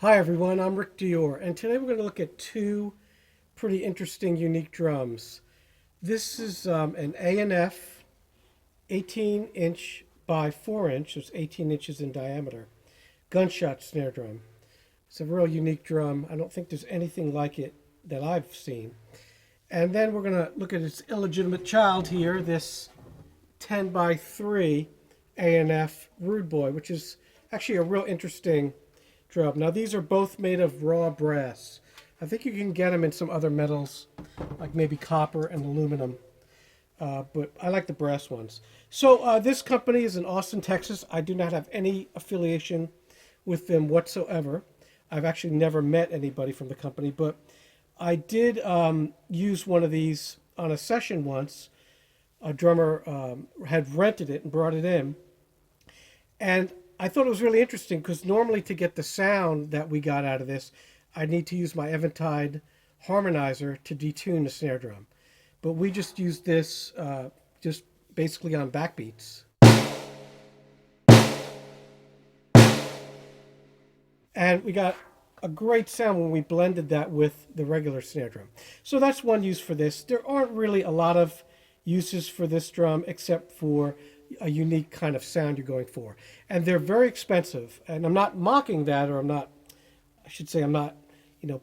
Hi everyone, I'm Rick Dior, and today we're going to look at two pretty interesting, unique drums. This is an A&F 18-inch by 4-inch, so it's 18 inches in diameter, Gunshot snare drum. It's a real unique drum. I don't think there's anything like it that I've seen. And then we're going to look at its illegitimate child here, this 10 by 3 A&F Rude Boy, which is actually a real interesting drum. Now these are both made of raw brass. I think you can get them in some other metals, like maybe copper and aluminum, but I like the brass ones. So this company is in Austin, Texas. I do not have any affiliation with them whatsoever. I've actually never met anybody from the company, but I did use one of these on a session once. A drummer had rented it and brought it in, and I thought it was really interesting because normally to get the sound that we got out of this, I need to use my Eventide harmonizer to detune the snare drum. But we just used this just basically on backbeats. And we got a great sound when we blended that with the regular snare drum. So that's one use for this. There aren't really a lot of uses for this drum except for a unique kind of sound you're going for. And they're very expensive. And I'm not mocking that, or I'm not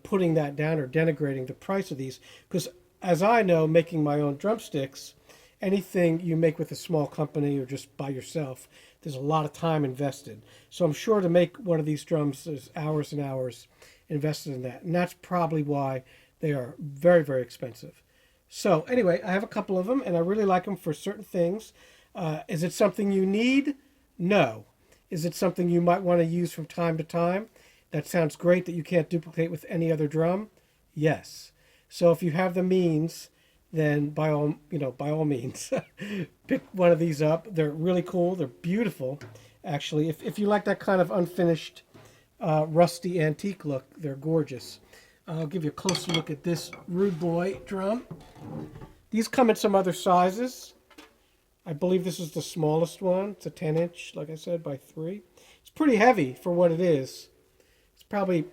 putting that down or denigrating the price of these. Because as I know, making my own drumsticks, anything you make with a small company or just by yourself, there's a lot of time invested. So I'm sure to make one of these drums, there's hours and hours invested in that. And that's probably why they are very, very expensive. So anyway, I have a couple of them, and I really like them for certain things. Is it something you need? No. Is it something you might want to use from time to time? That sounds great that you can't duplicate with any other drum? Yes. So if you have the means, then by all means, pick one of these up. They're really cool. They're beautiful, actually. If you like that kind of unfinished, rusty antique look, they're gorgeous. I'll give you a closer look at this Rude Boy drum. These come in some other sizes. I believe this is the smallest one. It's a 10-inch, like I said, by 3. It's pretty heavy for what it is. It's probably,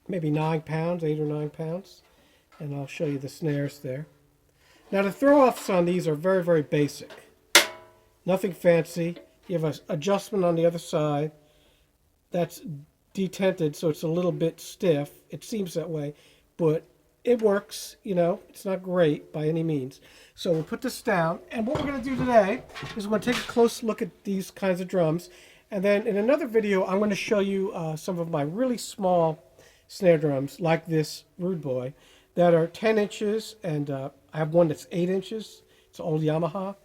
maybe 9 pounds, 8 or 9 pounds. And I'll show you the snares there. Now the throw-offs on these are very, very basic. Nothing fancy. You have an adjustment on the other side. That's detented, so it's a little bit stiff. It seems that way, but it works. It's not great by any means. So we'll put this down, and what we're going to do today is we're going to take a close look at these kinds of drums, and then in another video I'm going to show you some of my really small snare drums like this Rude Boy that are 10 inches, and I have one that's 8 inches. It's an old Yamaha,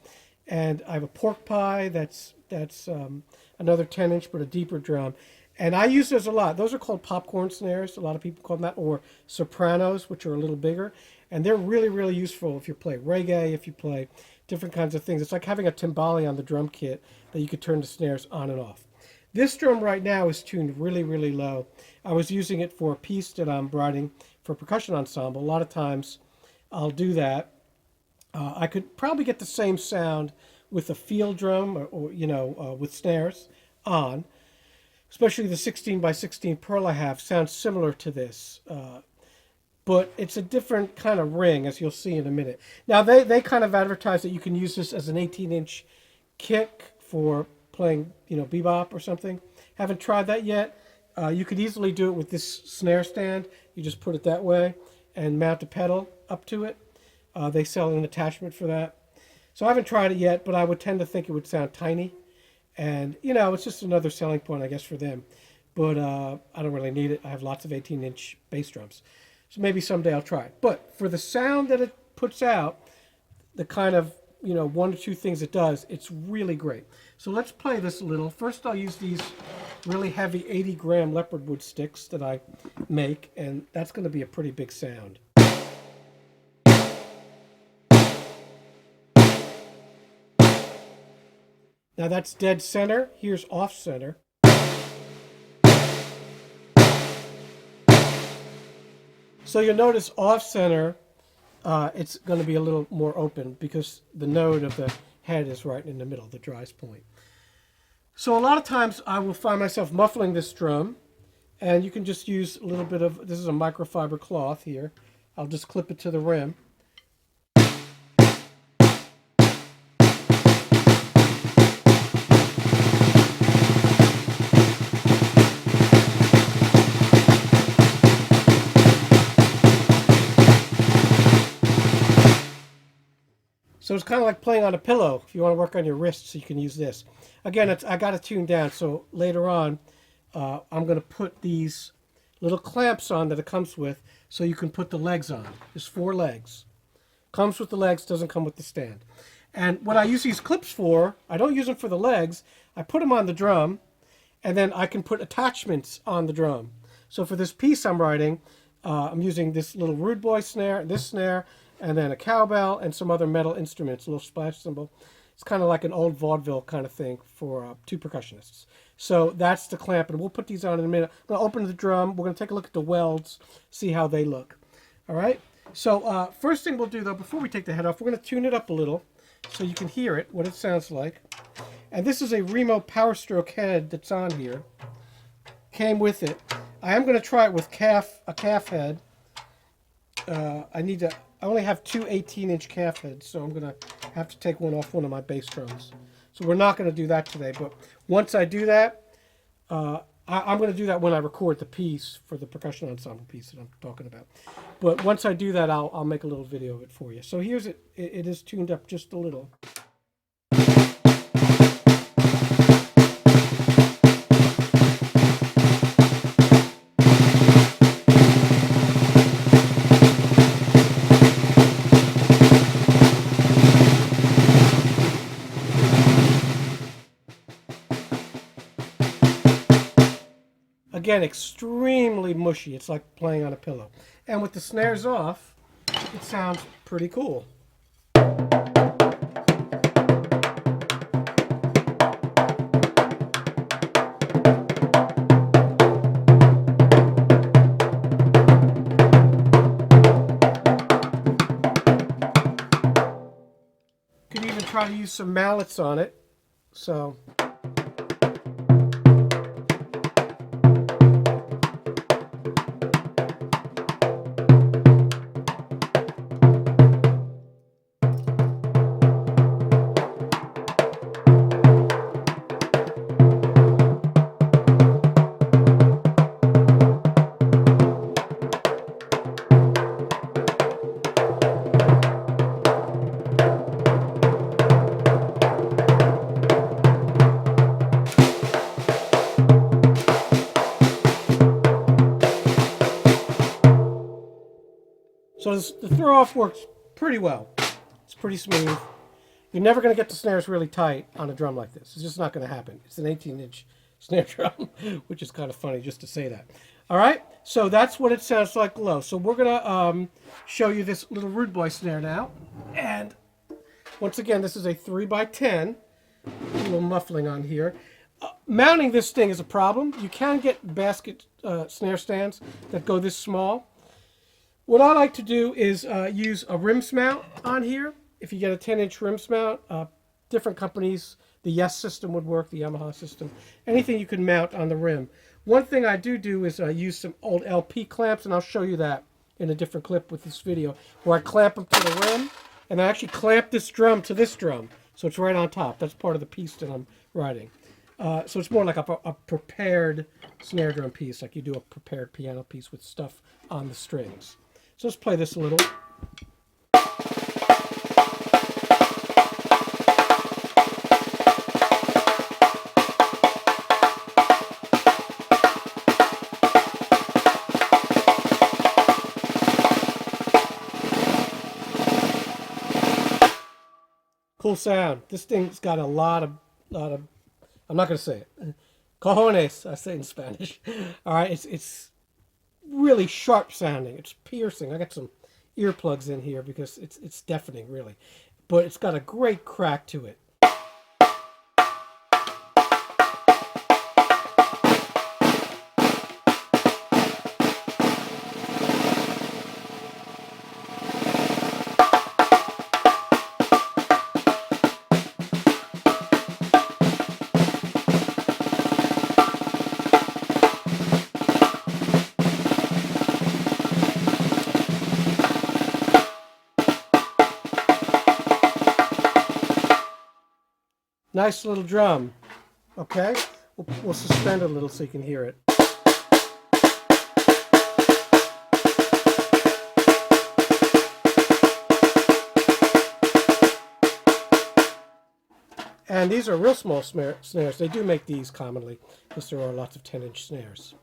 and I have a pork pie that's another 10-inch but a deeper drum. And I use those a lot. Those are called popcorn snares. A lot of people call them that, or sopranos, which are a little bigger. And they're really, really useful if you play reggae, if you play different kinds of things. It's like having a timbale on the drum kit that you could turn the snares on and off. This drum right now is tuned really, really low. I was using it for a piece that I'm writing for a percussion ensemble. A lot of times I'll do that. I could probably get the same sound with a field drum or with snares on. Especially the 16 by 16 Pearl I have sounds similar to this. But it's a different kind of ring, as you'll see in a minute. Now, they kind of advertise that you can use this as an 18-inch kick for playing, bebop or something. Haven't tried that yet. You could easily do it with this snare stand. You just put it that way and mount a pedal up to it. They sell an attachment for that. So I haven't tried it yet, but I would tend to think it would sound tiny. And, it's just another selling point, I guess, for them. But I don't really need it. I have lots of 18-inch bass drums. So maybe someday I'll try it. But for the sound that it puts out, the kind of, one or two things it does, it's really great. So let's play this a little. First, I'll use these really heavy 80-gram leopard wood sticks that I make. And that's going to be a pretty big sound. Now that's dead center. Here's off center. So you'll notice off center, it's going to be a little more open because the node of the head is right in the middle, the dries point. So a lot of times I will find myself muffling this drum And you can just use a little bit of, this is a microfiber cloth here. I'll just clip it to the rim. So it's kind of like playing on a pillow. If you want to work on your wrists, you can use this. Again, I got it tuned down, so later on, I'm going to put these little clamps on that it comes with, so you can put the legs on. There's 4 legs. Comes with the legs, doesn't come with the stand. And what I use these clips for, I don't use them for the legs. I put them on the drum, and then I can put attachments on the drum. So for this piece I'm writing, I'm using this little rude boy snare, this snare, and then a cowbell and some other metal instruments, a little splash cymbal. It's kind of like an old vaudeville kind of thing for 2 percussionists. So that's the clamp, and we'll put these on in a minute. I'm going to open the drum. We're going to take a look at the welds, see how they look. All right? So first thing we'll do, though, before we take the head off, we're going to tune it up a little so you can hear it, what it sounds like. And this is a Remo Power Stroke head that's on here. Came with it. I am going to try it with a calf head. I only have 2 18-inch calf heads, so I'm going to have to take one off one of my bass drums. So we're not going to do that today, but once I do that, I'm going to do that when I record the piece for the percussion ensemble piece that I'm talking about. But once I do that, I'll make a little video of it for you. So here's it. It is tuned up just a little. Again, extremely mushy. It's like playing on a pillow. And with the snares off, it sounds pretty cool. Could even try to use some mallets on it. So So the throw off works pretty well. It's pretty smooth. You're never going to get the snares really tight on a drum like this. It's just not going to happen. It's an 18-inch snare drum, which is kind of funny just to say that. All right, so that's what it sounds like low. So we're going to show you this little rude boy snare now. And once again, this is a 3x10. A little muffling on here. Mounting this thing is a problem. You can get basket snare stands that go this small. What I like to do is use a rims mount on here. If you get a 10-inch rims mount, different companies, the Yes system would work, the Yamaha system, anything you can mount on the rim. One thing I do is use some old LP clamps, and I'll show you that in a different clip with this video, where I clamp them to the rim, and I actually clamp this drum to this drum, so it's right on top. That's part of the piece that I'm writing. So it's more like a prepared snare drum piece, like you do a prepared piano piece with stuff on the strings. So let's play this a little. Cool sound. This thing's got a lot of, I'm not going to say it. Cojones, I say in Spanish. All right, it's really sharp sounding. It's piercing. I got some earplugs in here because it's deafening, really. But it's got a great crack to it. Nice little drum. Okay? We'll suspend it a little so you can hear it. And these are real small snares. They do make these commonly because there are lots of 10-inch snares.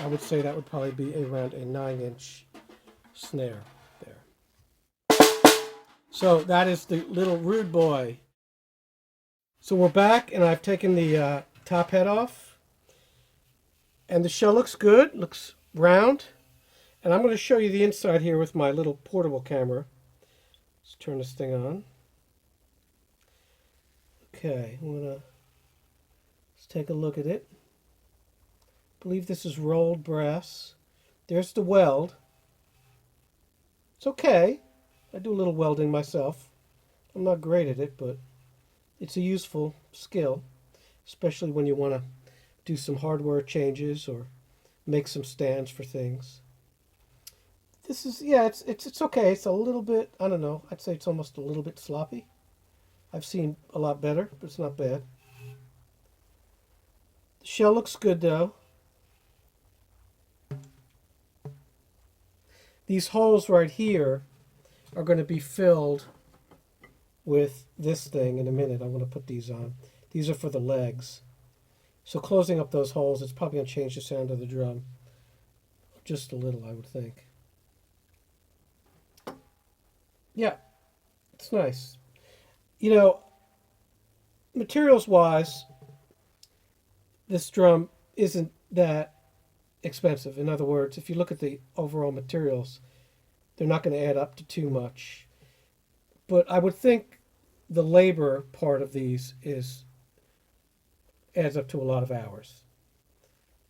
I would say that would probably be around a 9-inch snare there. So that is the little Rude Boy. So we're back, and I've taken the top head off. And the shell looks good, looks round. And I'm going to show you the inside here with my little portable camera. Let's turn this thing on. Okay, let's take a look at it. I believe this is rolled brass. There's the weld. It's okay. I do a little welding myself. I'm not great at it, but it's a useful skill, especially when you want to do some hardware changes or make some stands for things. This is, yeah, it's okay. It's a little bit, I don't know, I'd say it's almost a little bit sloppy. I've seen a lot better, but it's not bad. The shell looks good though. These holes right here are going to be filled with this thing in a minute. I'm going to put these on. These are for the legs. So closing up those holes, it's probably going to change the sound of the drum. Just a little, I would think. Yeah, it's nice. You know, materials-wise, this drum isn't that expensive. In other words, if you look at the overall materials, they're not going to add up to too much. But I would think the labor part of these adds up to a lot of hours.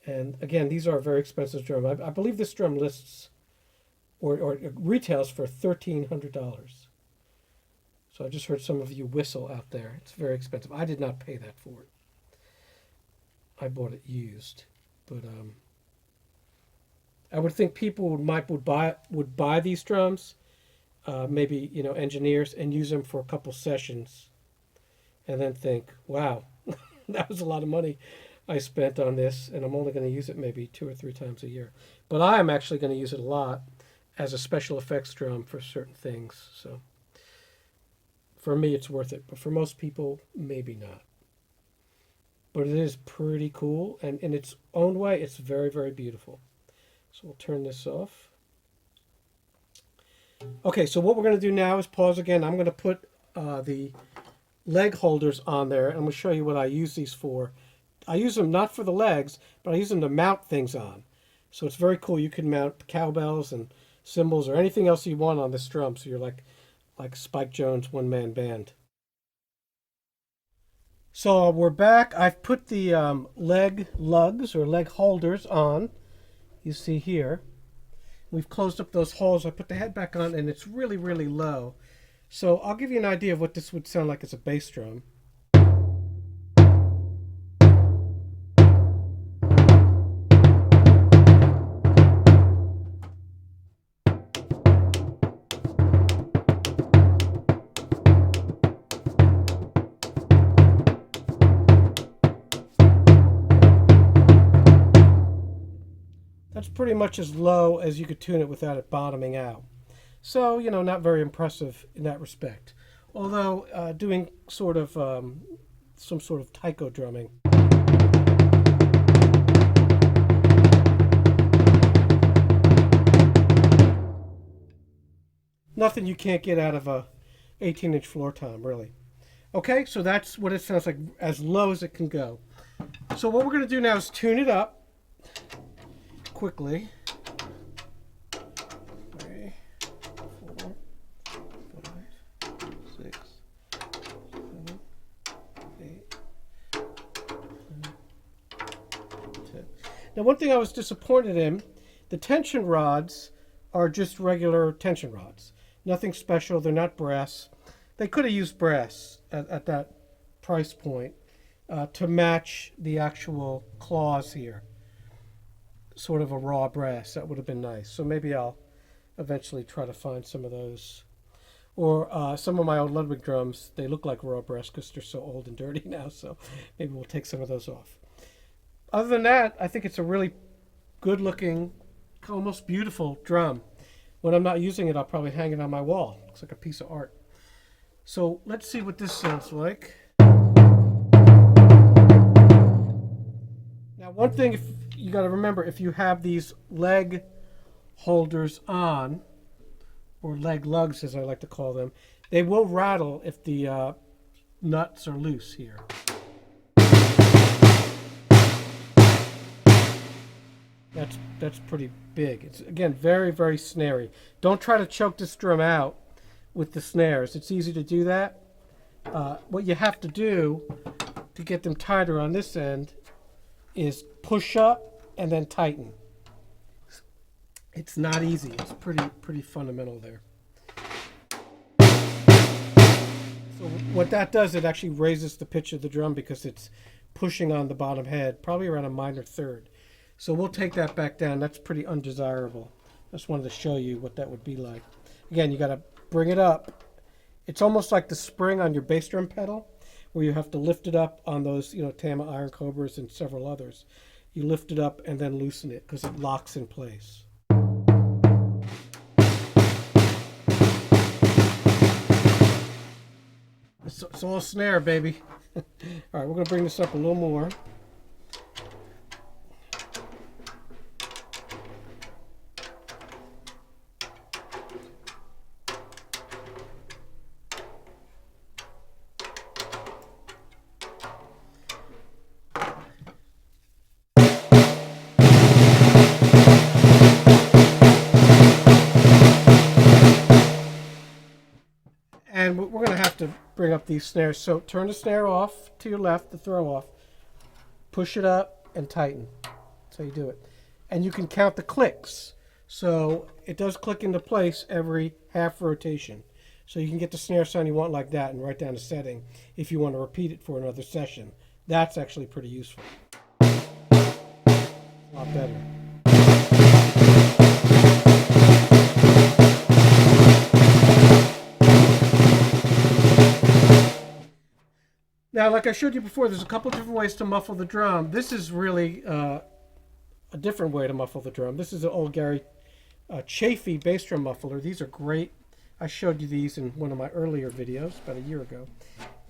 And again, these are a very expensive drum. I believe this drum lists or retails for $1,300. So I just heard some of you whistle out there. It's very expensive. I did not pay that for it. I bought it used, but I would think people would buy these drums, maybe engineers, and use them for a couple sessions, and then think, wow, that was a lot of money I spent on this, and I'm only going to use it maybe 2 or 3 times a year. But I am actually going to use it a lot as a special effects drum for certain things. So for me, it's worth it, but for most people, maybe not. But it is pretty cool, and in its own way, it's very, very beautiful. So we'll turn this off. Okay, so what we're going to do now is pause again. I'm going to put the leg holders on there, and I'm going to show you what I use these for. I use them not for the legs, but I use them to mount things on. So it's very cool. You can mount cowbells and cymbals or anything else you want on this drum. So you're like Spike Jones' one-man band. So we're back. I've put the leg lugs or leg holders on. You see here. We've closed up those holes. I put the head back on, and it's really, really low. So I'll give you an idea of what this would sound like as a bass drum. That's pretty much as low as you could tune it without it bottoming out. So, not very impressive in that respect. Although doing sort of some sort of taiko drumming. Nothing you can't get out of a 18-inch floor tom, really. Okay, so that's what it sounds like, as low as it can go. So what we're going to do now is tune it up quickly. 3, 4, 5, 6, 7, 8, 9, 10. Now, one thing I was disappointed in, the tension rods are just regular tension rods. Nothing special. They're not brass. They could have used brass at that price point to match the actual claws here. Sort of a raw brass. That would have been nice. So maybe I'll eventually try to find some of those. Or some of my old Ludwig drums, they look like raw brass because they're so old and dirty now, so maybe we'll take some of those off. Other than that, I think it's a really good looking, almost beautiful drum. When I'm not using it, I'll probably hang it on my wall. Looks like a piece of art. So let's see what this sounds like. Now, one thing you got to remember, if you have these leg holders on, or leg lugs as I like to call them, they will rattle if the nuts are loose here. That's pretty big. It's, again, very, very snary. Don't try to choke this drum out with the snares. It's easy to do that. What you have to do to get them tighter on this end is push up and then tighten. It's not easy. It's pretty fundamental there. So what that does, it actually raises the pitch of the drum because it's pushing on the bottom head, probably around a minor third. So we'll take that back down. That's pretty undesirable. I just wanted to show you what that would be like. Again, you got to bring it up. It's almost like the spring on your bass drum pedal, where you have to lift it up on those, Tama Iron Cobras and several others. You lift it up and then loosen it because it locks in place. It's all snare, baby. All right, we're going to bring this up a little more. And we're going to have to bring up these snares. So turn the snare off to your left, the throw off. Push it up and tighten. That's how you do it. And you can count the clicks. So it does click into place every half rotation. So you can get the snare sound you want like that and write down a setting if you want to repeat it for another session. That's actually pretty useful. A lot better. Now, like I showed you before, there's a couple different ways to muffle the drum. This is really a different way to muffle the drum. This is an old Gary Chafee bass drum muffler. These are great. I showed you these in one of my earlier videos about a year ago.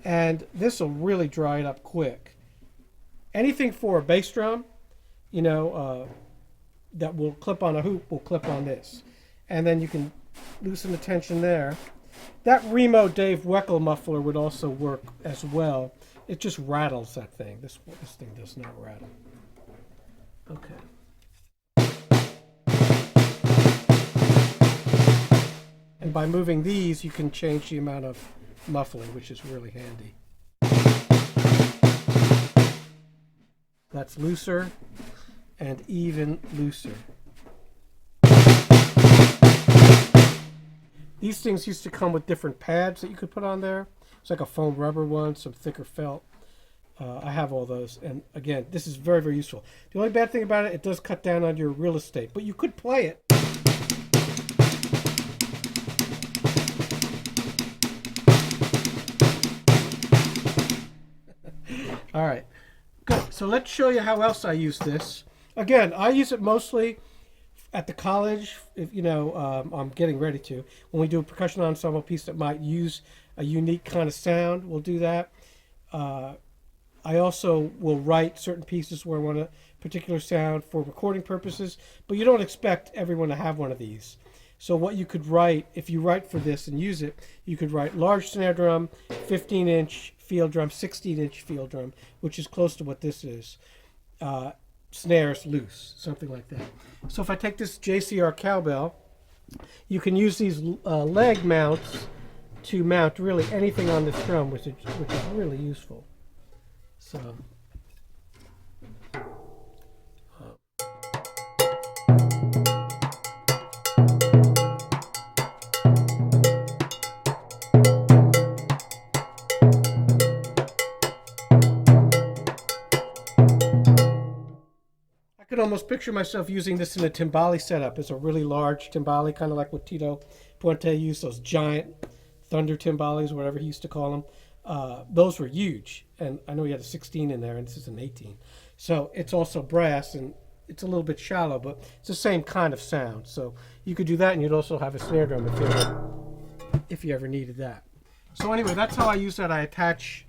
And this will really dry it up quick. Anything for a bass drum, that will clip on a hoop will clip on this. And then you can loosen the tension there. That Remo Dave Weckl muffler would also work as well. It just rattles that thing. This thing does not rattle. Okay. And by moving these, you can change the amount of muffling, which is really handy. That's looser and even looser. These things used to come with different pads that you could put on there. It's like a foam rubber one, some thicker felt. I have all those. And again, this is very, very useful. The only bad thing about it, it does cut down on your real estate. But you could play it. All right. Good. So let's show you how else I use this. Again, I use it mostly at the college, if I'm getting ready to. When we do a percussion ensemble piece that might use a unique kind of sound, we'll do that. I also will write certain pieces where I want a particular sound for recording purposes, but you don't expect everyone to have one of these. So what you could write, if you write for this and use it, you could write large snare drum, 15-inch field drum, 16-inch field drum, which is close to what this is. Snares loose, something like that. So if I take this JCR cowbell, you can use these leg mounts to mount really anything on this drum, which is really useful. So I could almost picture myself using this in a timbale setup. It's a really large timbale, kind of like what Tito Puente used, those giant thunder timbales, whatever he used to call them. Those were huge, and I know he had a 16 in there, and this is an 18. So it's also brass, and it's a little bit shallow, but it's the same kind of sound. So you could do that, and you'd also have a snare drum if you ever needed that. So anyway, that's how I use that. I attach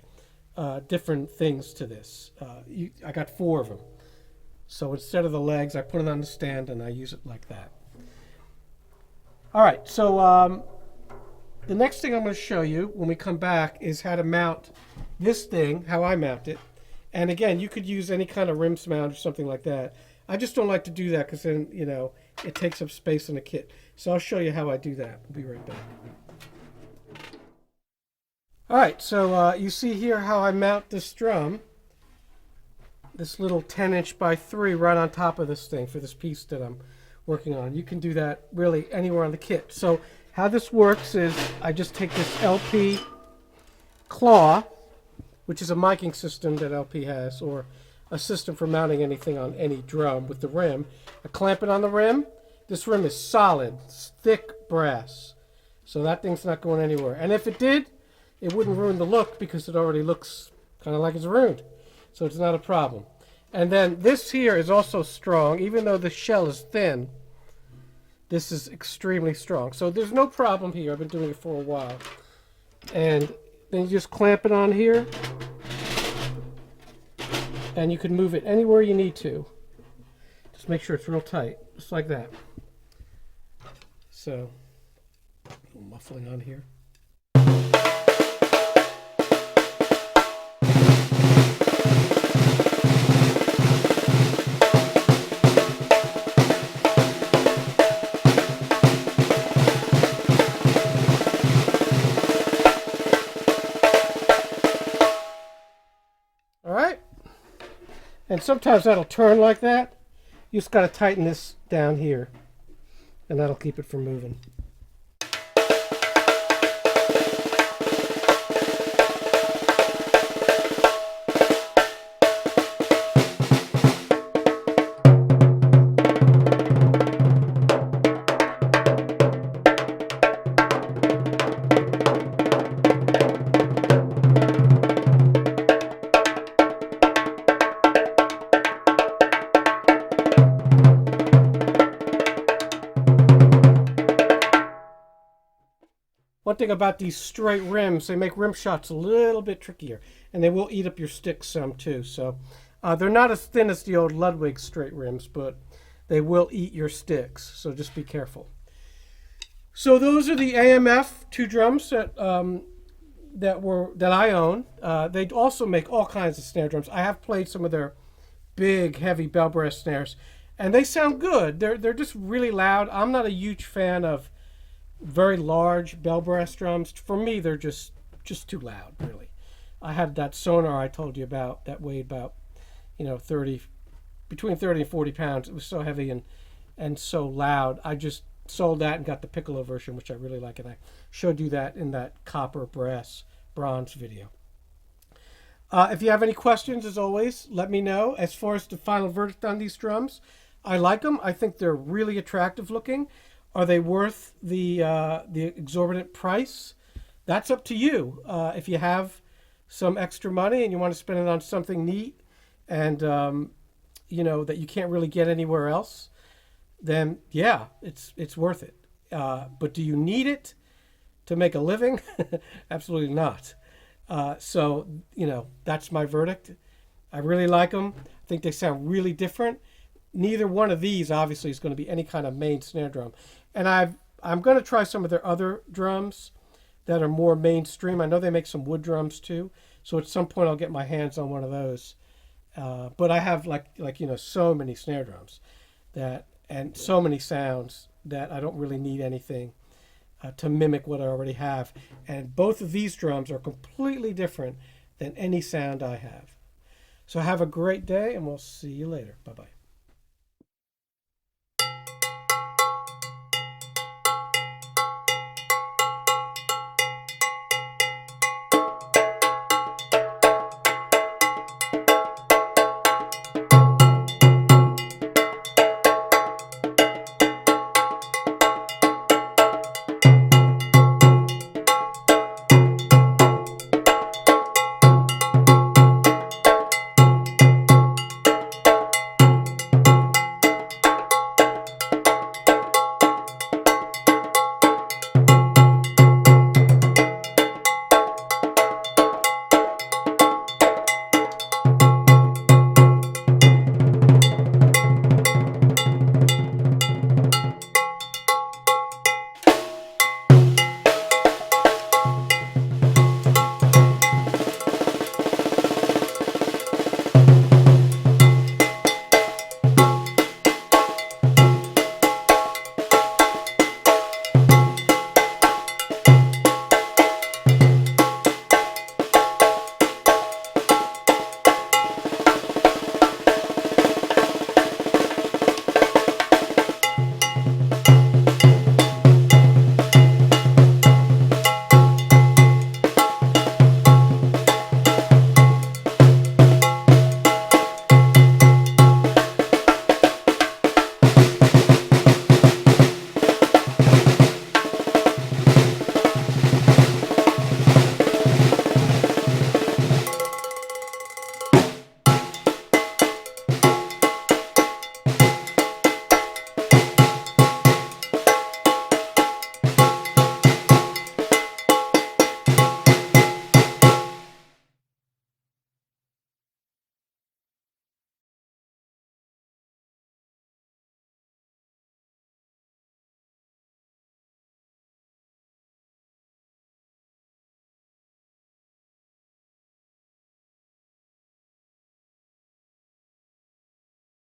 different things to this. I got 4 of them. So instead of the legs, I put it on the stand, and I use it like that. All right, so the next thing I'm going to show you when we come back is how to mount this thing, how I mount it. And again, you could use any kind of rims mount or something like that. I just don't like to do that because then, you know, it takes up space in the kit. So I'll show you how I do that. We'll be right back. All right, so you see here how I mount this drum. This little 10" by 3 right on top of this thing for this piece that I'm working on. You can do that really anywhere on the kit. So how this works is I just take this LP claw, which is a miking system that LP has, or a system for mounting anything on any drum with the rim. I clamp it on the rim. This rim is solid, it's thick brass. So that thing's not going anywhere. And if it did, it wouldn't ruin the look because it already looks kind of like it's ruined. So it's not a problem. And then this here is also strong. Even though the shell is thin, this is extremely strong. So there's no problem here. I've been doing it for a while. And then you just clamp it on here. And you can move it anywhere you need to. Just make sure it's real tight. Just like that. So, a little muffling on here. And sometimes that'll turn like that. You just got to tighten this down here, and that'll keep it from moving. One thing about these straight rims, they make rim shots a little bit trickier, and they will eat up your sticks some too. So they're not as thin as the old Ludwig straight rims, but they will eat your sticks. So just be careful. So those are the A&F 2 drums that I own. They also make all kinds of snare drums. I have played some of their big, heavy bell brass snares, and they sound good. They're just really loud. I'm not a huge fan of very large bell brass drums. For me, they're just too loud, really. I had that Sonar I told you about that weighed about, you know, between 30 and 40 pounds. It was so heavy and so loud. I just sold that and got the Piccolo version, which I really like, and I showed you that in that copper, brass, bronze video. If you have any questions, as always, let me know. As far as the final verdict on these drums, I like them. I think they're really attractive looking. Are they worth the exorbitant price? That's up to you. If you have some extra money and you want to spend it on something neat and you know that you can't really get anywhere else, then yeah, it's worth it. But do you need it to make a living? Absolutely not. So you know, that's my verdict. I really like them. I think they sound really different. Neither one of these obviously is going to be any kind of main snare drum. And I'm going to try some of their other drums that are more mainstream. I know they make some wood drums too. So at some point I'll get my hands on one of those. But I have like you know, so many snare drums and so many sounds that I don't really need anything to mimic what I already have. And both of these drums are completely different than any sound I have. So have a great day, and we'll see you later. Bye-bye.